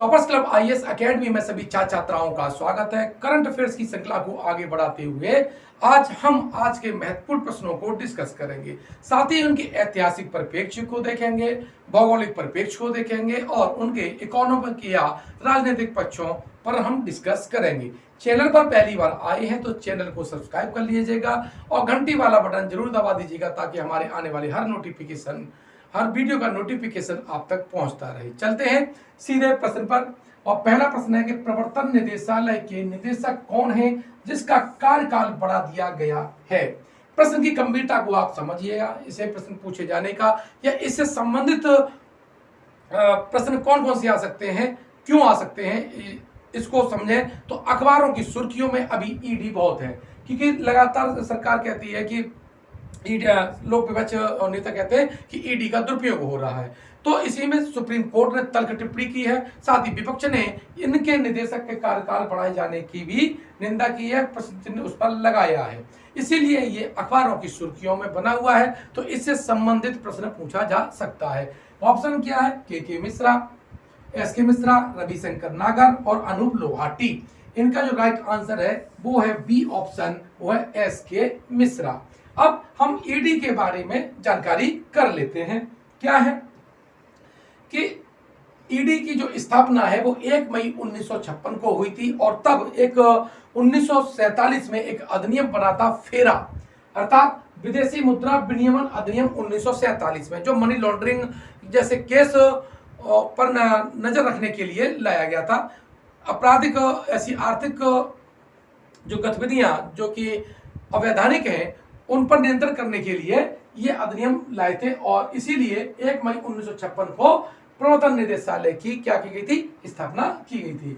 Toppers club IAS academy में सभी छात्र छात्राओं का स्वागत है। करंट अफेयर्स की श्रृंखला को आगे बढ़ाते हुए आज के महत्वपूर्ण प्रश्नों को डिस्कस करेंगे। साथ ही उनके ऐतिहासिक परिप्रेक्ष्य को देखेंगे, भौगोलिक परिप्रेक्ष्य को देखेंगे और उनके इकोनॉमिक या राजनीतिक पक्षों पर हम डिस्कस करेंगे। चैनल पर पहली बार आए हैं तो चैनल को सब्सक्राइब कर लीजिएगा और घंटी वाला बटन जरूर दबा दीजिएगा ताकि हमारे आने वाले हर वीडियो का नोटिफिकेशन आप तक पहुंचता रहे। चलते हैं सीधे प्रश्न पर और पहला प्रश्न है कि प्रवर्तन निदेशालय के निदेशक कौन है जिसका कार्यकाल बढ़ा दिया गया है। प्रश्न की गंभीरता को आप समझिएगा। इसे प्रश्न पूछे जाने का या इससे संबंधित प्रश्न कौन कौन से आ सकते हैं, क्यों आ सकते हैं, इसको समझें तो अखबारों की सुर्खियों में अभी ईडी बहुत है, क्योंकि लगातार सरकार कहती है कि लोक विपक्ष और नेता कहते हैं कि ईडी का दुरुपयोग हो रहा है। तो इसी में सुप्रीम कोर्ट ने तल्ख टिप्पणी की है। साथ ही विपक्ष ने इनके निदेशक के कार्यकाल बढ़ाए जाने की भी निंदा की है, प्रश्न चिन्ह उस पर लगाया है। इसीलिए ये अखबारों की सुर्खियों में बना हुआ है, तो इससे संबंधित प्रश्न पूछा जा सकता है। ऑप्शन क्या है? के मिश्रा, एस के मिश्रा, रविशंकर नागर और अनूप लोहाटी। इनका जो राइट आंसर है वो है बी ऑप्शन, वो है एस के मिश्रा। अब हम ईडी के बारे में जानकारी कर लेते हैं। क्या है कि ईडी की जो स्थापना है वो 1 मई 1956 को हुई थी और तब एक 1947 में एक अधिनियम बना था फेरा, अर्थात विदेशी मुद्रा विनियमन अधिनियम 1947 में, जो मनी लॉन्ड्रिंग जैसे केस पर नजर रखने के लिए लाया गया था। आपराधिक ऐसी आर्थिक जो गतिविधियां जो कि अवैधानिक हैं उन पर नियंत्रण करने के लिए ये अधिनियम लाए थे और इसीलिए 1 मई 1956 को प्रवर्तन निदेशालय की क्या की गई थी? स्थापना की गई थी।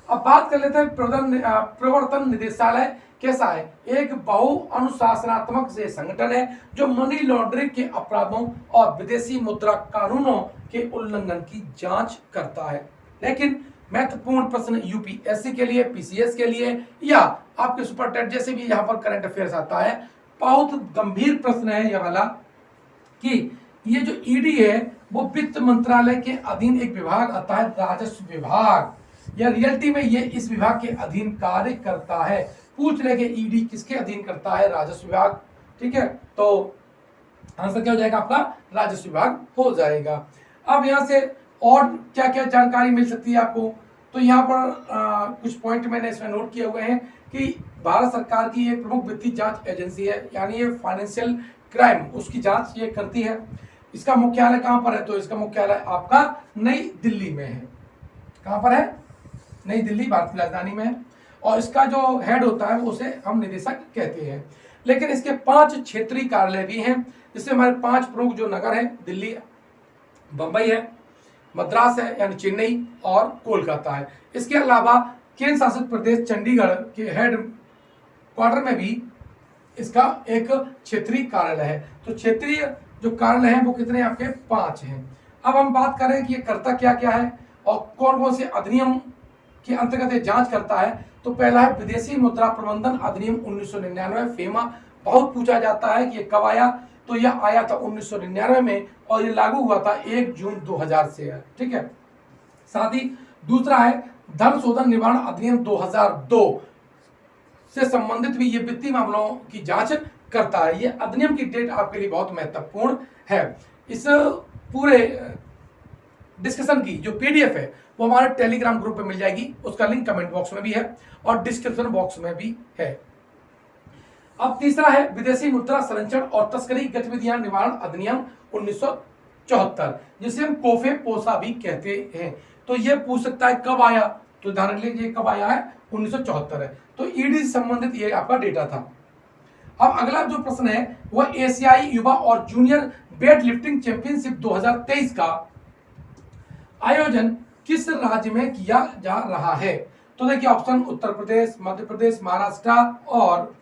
अब बात कर लेते हैं प्रवर्तन निदेशालय कैसा है। एक बहु अनुशासनात्मक से संगठन है जो मनी लॉन्ड्रिंग के अपराधों और विदेशी मुद्रा कानूनों के उल्लंघन की जांच करता है। लेकिन महत्वपूर्ण प्रश्न यूपीएससी के लिए, पीसीएस के लिए या आपके सुपर टेट जैसे भी यहाँ पर करंट अफेयर्स आता है, बहुत गंभीर प्रश्न है यह वाला कि ये जो ईडी है वो वित्त मंत्रालय के अधीन एक विभाग आता है, राजस्व विभाग। या रियलिटी में ये इस विभाग के अधीन कार्य करता है। पूछ ले कि ईडी किसके अधीन करता है? राजस्व विभाग। ठीक है, तो आंसर क्या हो जाएगा आपका? राजस्व विभाग हो जाएगा। अब यहाँ से और क्या क्या जानकारी मिल सकती है आपको, तो यहाँ पर कुछ पॉइंट मैंने इसमें नोट किए हुए हैं कि भारत सरकार की एक प्रमुख वित्तीय जांच एजेंसी है, यानी ये फाइनेंशियल क्राइम उसकी जांच ये करती है। इसका मुख्यालय कहाँ पर है? तो इसका मुख्यालय आपका नई दिल्ली में है। कहाँ पर है? नई दिल्ली, भारत की राजधानी में है। और इसका जो हेड होता है उसे हम निदेशक कहते हैं। लेकिन इसके 5 क्षेत्रीय कार्यालय भी हैं, जिससे हमारे 5 प्रमुख जो नगर हैं, दिल्ली है, बंबई है, मद्रास है यानी चेन्नई और कोलकाता है। इसके अलावा केंद्र शासित प्रदेश चंडीगढ़ के हेड क्वार्टर में भी इसका एक क्षेत्रीय कार्यालय है। तो क्षेत्रीय जो कार्यालय है वो कितने आपके? 5 हैं। अब हम बात करें कि ये करता क्या क्या है और कौन कौन से अधिनियम के अंतर्गत ये जांच करता है। तो पहला है विदेशी मुद्रा प्रबंधन अधिनियम 1999, फेमा। बहुत पूछा जाता है कि ये कब आया, तो यह आया था 1999 में और ये लागू हुआ था 1 जून 2000 से। ठीक है, साथ ही दूसरा है धन शोधन निवारण अधिनियम 2002 से संबंधित भी ये वित्तीय मामलों की जांच करता है। ये अधिनियम की डेट आपके लिए बहुत महत्वपूर्ण है। इस पूरे डिस्कशन की जो पीडीएफ है वो हमारे टेलीग्राम ग्रुप पे मिल जाएगी, उसका लिंक कमेंट बॉक्स में भी है और डिस्क्रिप्शन बॉक्स में भी है। अब तीसरा है विदेशी मुद्रा संरक्षण और तस्करी गतिविधियां निवारण अधिनियम 1974, जिसे हम कोफे पोसा भी कहते हैं। तो ये पूछ सकता है कब आया, तो ध्यान रख लीजिए कब आया है? 1974 है। तो ईडी से संबंधित ये आपका डेटा था। अब अगला जो प्रश्न है वह एशियाई युवा और जूनियर वेट लिफ्टिंग चैंपियनशिप 2023 का आयोजन किस राज्य में किया जा रहा है? तो देखिए ऑप्शन उत्तर प्रदेश, मध्य प्रदेश, महाराष्ट्र और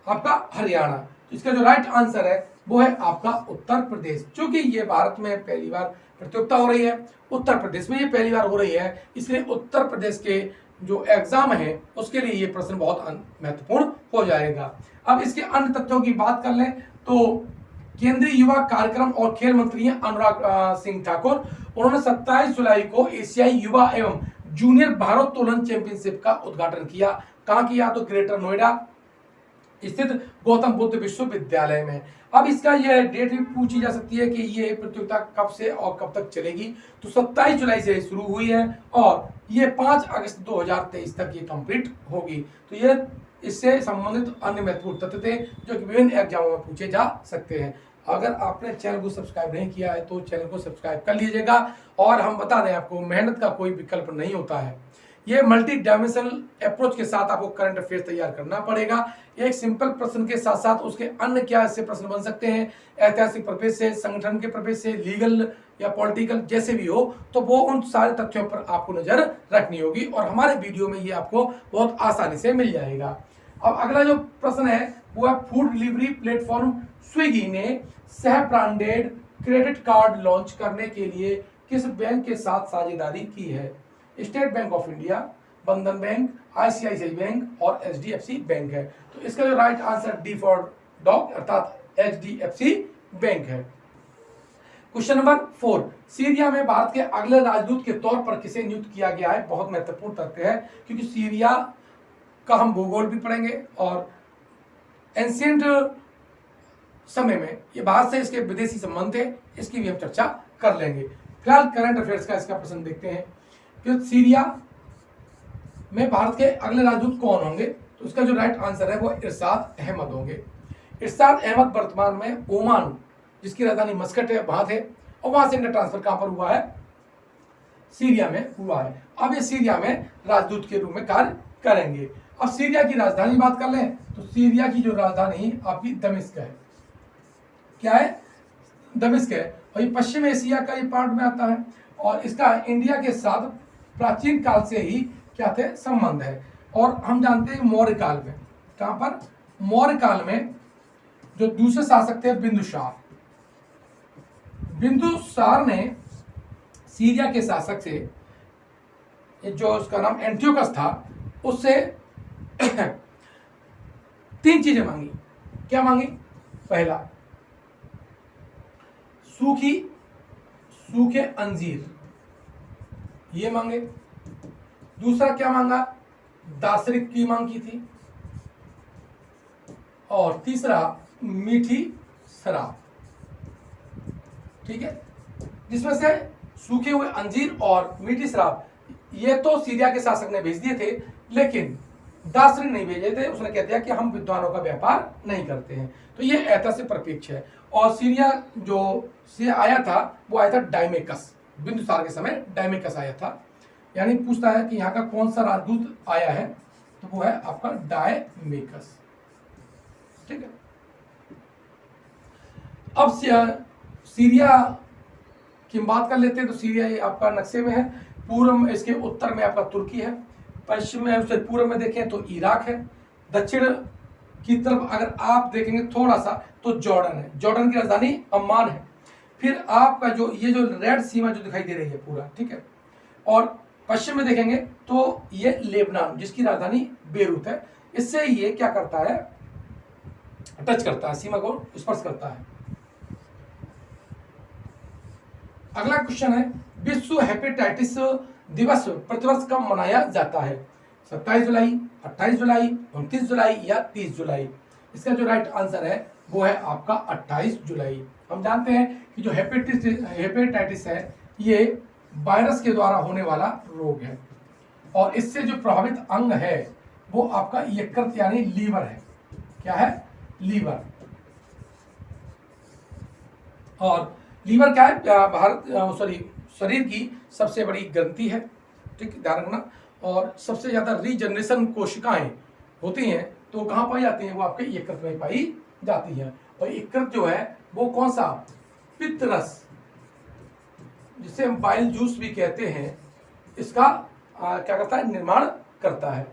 आपका हरियाणा। तो इसका जो राइट आंसर है वो है आपका उत्तर प्रदेश। क्योंकि ये भारत में पहली बार प्रतियोगिता हो रही है, उत्तर प्रदेश में ये पहली बार हो रही है, इसलिए उत्तर प्रदेश के जो एग्जाम है उसके लिए ये प्रश्न बहुत महत्वपूर्ण हो जाएगा। अब इसके अन्य तथ्यों की बात कर लें तो केंद्रीय युवा कार्यक्रम और खेल मंत्री हैं अनुराग सिंह ठाकुर उन्होंने 27 जुलाई को एशियाई युवा एवं जूनियर भारोत्तोलन चैंपियनशिप का उद्घाटन किया। कहाँ किया? तो ग्रेटर नोएडा स्थित गौतम बुद्ध विश्वविद्यालय में। अब इसका यह डेट भी पूछी जा सकती है कि ये प्रतियोगिता कब से और कब तक चलेगी। तो 27 जुलाई से शुरू हुई है और ये 5 अगस्त 2023 तक ये कंप्लीट होगी। तो ये इससे संबंधित अन्य महत्वपूर्ण तथ्य थे जो कि विभिन्न एग्जामों में पूछे जा सकते हैं। अगर आपने चैनल को सब्सक्राइब नहीं किया है तो चैनल को सब्सक्राइब कर लीजिएगा। और हम बता दें आपको, मेहनत का कोई विकल्प नहीं होता है। ये मल्टी डायमेंशनल अप्रोच के साथ आपको करंट अफेयर्स तैयार करना पड़ेगा। एक सिंपल प्रश्न के साथ साथ उसके अन्य क्या ऐसे प्रश्न बन सकते हैं, ऐतिहासिक प्रपेक्ष से, संगठन के प्रपेक्ष से, लीगल या पॉलिटिकल, जैसे भी हो, तो वो उन सारे तथ्यों पर आपको नजर रखनी होगी और हमारे वीडियो में ये आपको बहुत आसानी से मिल जाएगा। अब अगला जो प्रश्न है वो है, फूड डिलीवरी प्लेटफॉर्म स्विगी ने सह ब्रांडेड क्रेडिट कार्ड लॉन्च करने के लिए किस बैंक के साथ साझेदारी की है? स्टेट बैंक ऑफ इंडिया, बंधन बैंक, आईसीआईसीआई बैंक और एचडीएफसी बैंक है। तो इसका जो right answer D for dog अर्थात एचडीएफसी बैंक है। क्वेश्चन नंबर 4, सीरिया में भारत के अगले राजदूत के तौर पर किसे नियुक्त किया गया है? बहुत महत्वपूर्ण तथ्य है क्योंकि सीरिया का हम भूगोल भी पढ़ेंगे और एंशिएंट समय में ये भारत से इसके विदेशी संबंध थे, इसकी भी हम चर्चा कर लेंगे। फिलहाल करंट अफेयर्स का इसका प्रश्न देखते हैं कि सीरिया में भारत के अगले राजदूत कौन होंगे? तो इसका जो राइट आंसर है वो इरशाद अहमद होंगे। इरशाद अहमद वर्तमान में ओमान, जिसकी राजधानी मस्कट है, वहां थे और वहां से इनका ट्रांसफर कहां पर हुआ है? सीरिया में हुआ है। अब ये सीरिया में राजदूत के रूप में कार्य करेंगे। अब सीरिया की राजधानी बात कर लें तो सीरिया की जो राजधानी आपकी दमिश्क है। क्या है? दमिश्क है। और ये पश्चिम एशिया का ये पार्ट में आता है और इसका इंडिया के साथ प्राचीन काल से ही क्या थे? संबंध है। और हम जानते हैं मौर्य काल में, कहां पर? मौर्य काल में जो दूसरे शासक थे बिंदुसार, बिंदुसार ने सीरिया के शासक से, जो उसका नाम एंटियोकस था, उससे 3 चीजें मांगी। क्या मांगी? पहला, सूखे अंजीर, ये मांगे। दूसरा क्या मांगा? दार्शनिक की मांग की थी। और तीसरा मीठी शराब। ठीक है, जिसमें से सूखे हुए अंजीर और मीठी शराब ये तो सीरिया के शासक ने भेज दिए थे, लेकिन दार्शनिक नहीं भेजे थे। उसने कह दिया कि हम विद्वानों का व्यापार नहीं करते हैं। तो ये ऐतिहासिक परिप्रेक्ष है। और सीरिया जो से आया था वो आया था डायमेकस, बिंदुसार के समय डायमेकस आया था। यानी पूछता है कि यहाँ का कौन सा राजदूत आया है, तो वो है आपका डायमेकस। ठीक है, अब सीरिया की बात कर लेते हैं। तो सीरिया ये आपका नक्शे में है। पूर्व में, इसके उत्तर में आपका तुर्की है, पश्चिम में, उससे पूर्व में देखें तो इराक है, दक्षिण की तरफ अगर आप देखेंगे थोड़ा सा तो जॉर्डन है। जॉर्डन की राजधानी अम्मान है। फिर आपका जो ये जो रेड सीमा जो दिखाई दे रही है पूरा, ठीक है। और पश्चिम में देखेंगे तो ये लेबनान, जिसकी राजधानी बेरूत है। इससे ये क्या करता है? टच करता है, सीमा को स्पर्श करता है। अगला क्वेश्चन है, विश्व हेपेटाइटिस दिवस प्रतिवर्ष कब मनाया जाता है? 27 जुलाई, 28 जुलाई, 29 जुलाई या 30 जुलाई? इसका जो राइट आंसर है वो है आपका 28 जुलाई। हम जानते हैं कि जो हेपेटाइटिस है ये वायरस के द्वारा होने वाला रोग है और इससे जो प्रभावित अंग है वो आपका यकृत यानी लीवर है। क्या है? लीवर। और लीवर क्या है? शरीर की सबसे बड़ी ग्रंथि है। ठीक, ध्यान रखना। और सबसे ज्यादा रीजनरेशन कोशिकाएं होती हैं तो कहाँ पाई जाती हैं? वो आपके यकृत में पाई जाती है। और यकृत जो है वो कौन सा? पित्त रस, जिसे हम बाइल जूस भी कहते हैं, इसका क्या करता है? निर्माण करता है।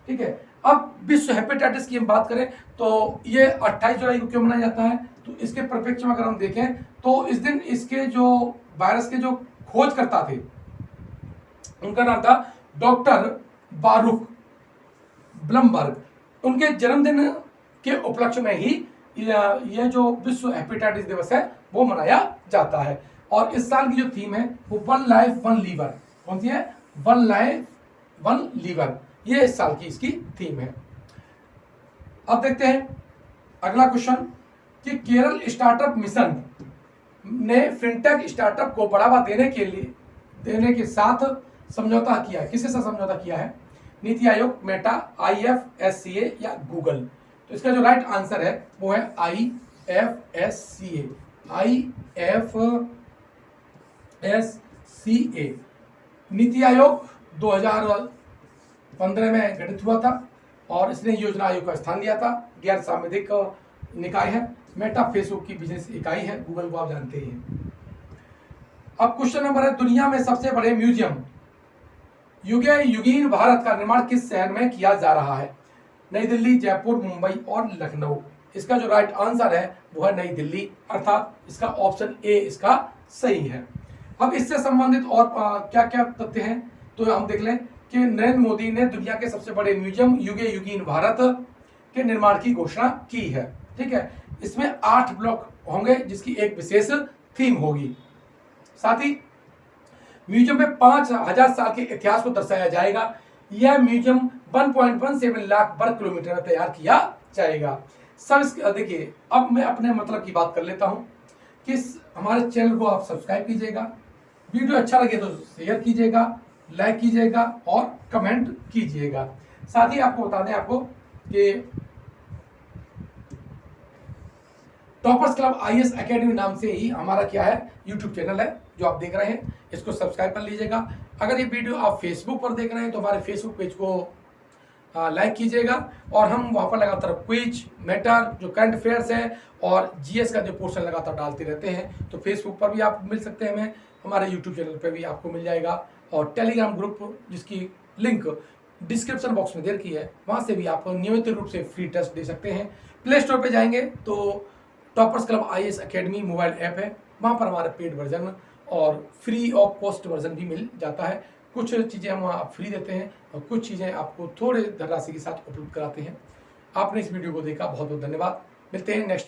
ठीक है। अब विश्व हेपेटाइटिस की हम बात करें तो ये 28 जुलाई को क्यों मनाया जाता है? तो इसके परिप्रेक्ष्य में अगर हम देखें तो इस दिन इसके जो वायरस के जो खोजकर्ता थे उनका नाम था डॉक्टर बारूक ब्लमबर्ग। उनके जन्मदिन के उपलक्ष्य में ही यह जो विश्व हेपेटाइटिस दिवस है वो मनाया जाता है। और इस साल की जो थीम है वो 1 लाइफ 1 लीवर। कौन सी है? 1 लाइफ 1 लीवर, ये इस साल की इसकी थीम है। अब देखते हैं अगला क्वेश्चन कि केरल स्टार्टअप मिशन ने फिनटेक स्टार्टअप को बढ़ावा देने के साथ समझौता किया है। किसके साथ समझौता किया है? नीति आयोग, मेटा, IFSCA या गूगल। तो इसका जो राइट आंसर है वो है IFSCA। IFSCA नीति आयोग 2015 में गठित हुआ था और इसने योजना आयोग का स्थान लिया था। गैर सांविधिक निकाय है। मेटा फेसबुक की बिजनेस इकाई है। गूगल को आप जानते ही हैं। अब क्वेश्चन नंबर है, दुनिया में सबसे बड़े म्यूजियम युगीन भारत का निर्माण किस शहर में किया जा रहा है? नई दिल्ली, जयपुर, मुंबई और लखनऊ। इसका जो राइट आंसर है वो है नई दिल्ली, अर्थात इसका ऑप्शन ए इसका सही है। अब इससे संबंधित और क्या क्या तथ्य हैं तो हम देख लें कि नरेंद्र मोदी ने दुनिया के सबसे बड़े म्यूजियम युगीन भारत के निर्माण की घोषणा की है। ठीक है, इसमें 8 ब्लॉक होंगे जिसकी एक विशेष थीम होगी। साथ ही म्यूजियम में 5000 साल के इतिहास को दर्शाया जाएगा। यह म्यूजियम 1.17 लाख वर्ग किलोमीटर में तैयार किया जाएगा। सब देखिए, अब मैं अपने मतलब की बात कर लेता हूं कि हमारे चैनल को आप सब्सक्राइब कीजिएगा, वीडियो अच्छा लगे तो शेयर कीजिएगा, लाइक कीजिएगा और कमेंट कीजिएगा। साथ ही आपको बता दें आपको कि टॉपर्स क्लब IAS एकेडमी नाम से ही हमारा क्या है यूट्यूब चैनल है जो आप देख रहे हैं, इसको सब्सक्राइब कर लीजिएगा। अगर ये वीडियो आप फेसबुक पर देख रहे हैं तो हमारे फेसबुक पेज को लाइक कीजिएगा और हम वहाँ पर लगातार क्विज, मैटर जो करंट अफेयर्स है और GS का जो पोर्शन लगातार डालते रहते हैं। तो फेसबुक पर भी आप मिल सकते हैं हमें, हमारे यूट्यूब चैनल पर भी आपको मिल जाएगा और टेलीग्राम ग्रुप जिसकी लिंक डिस्क्रिप्शन बॉक्स में दे रखी है, वहाँ से भी आप नियमित रूप से फ्री टेस्ट दे सकते हैं। प्ले स्टोर पर जाएंगे तो toppers club IAS academy mobile app है, वहाँ पर हमारा पेड वर्जन और फ्री ऑफ कॉस्ट वर्जन भी मिल जाता है। कुछ चीज़ें हम वहाँ फ्री देते हैं और कुछ चीज़ें आपको थोड़े धनराशि के साथ उपलब्ध कराते हैं। आपने इस वीडियो को देखा, बहुत बहुत धन्यवाद। मिलते हैं नेक्स्ट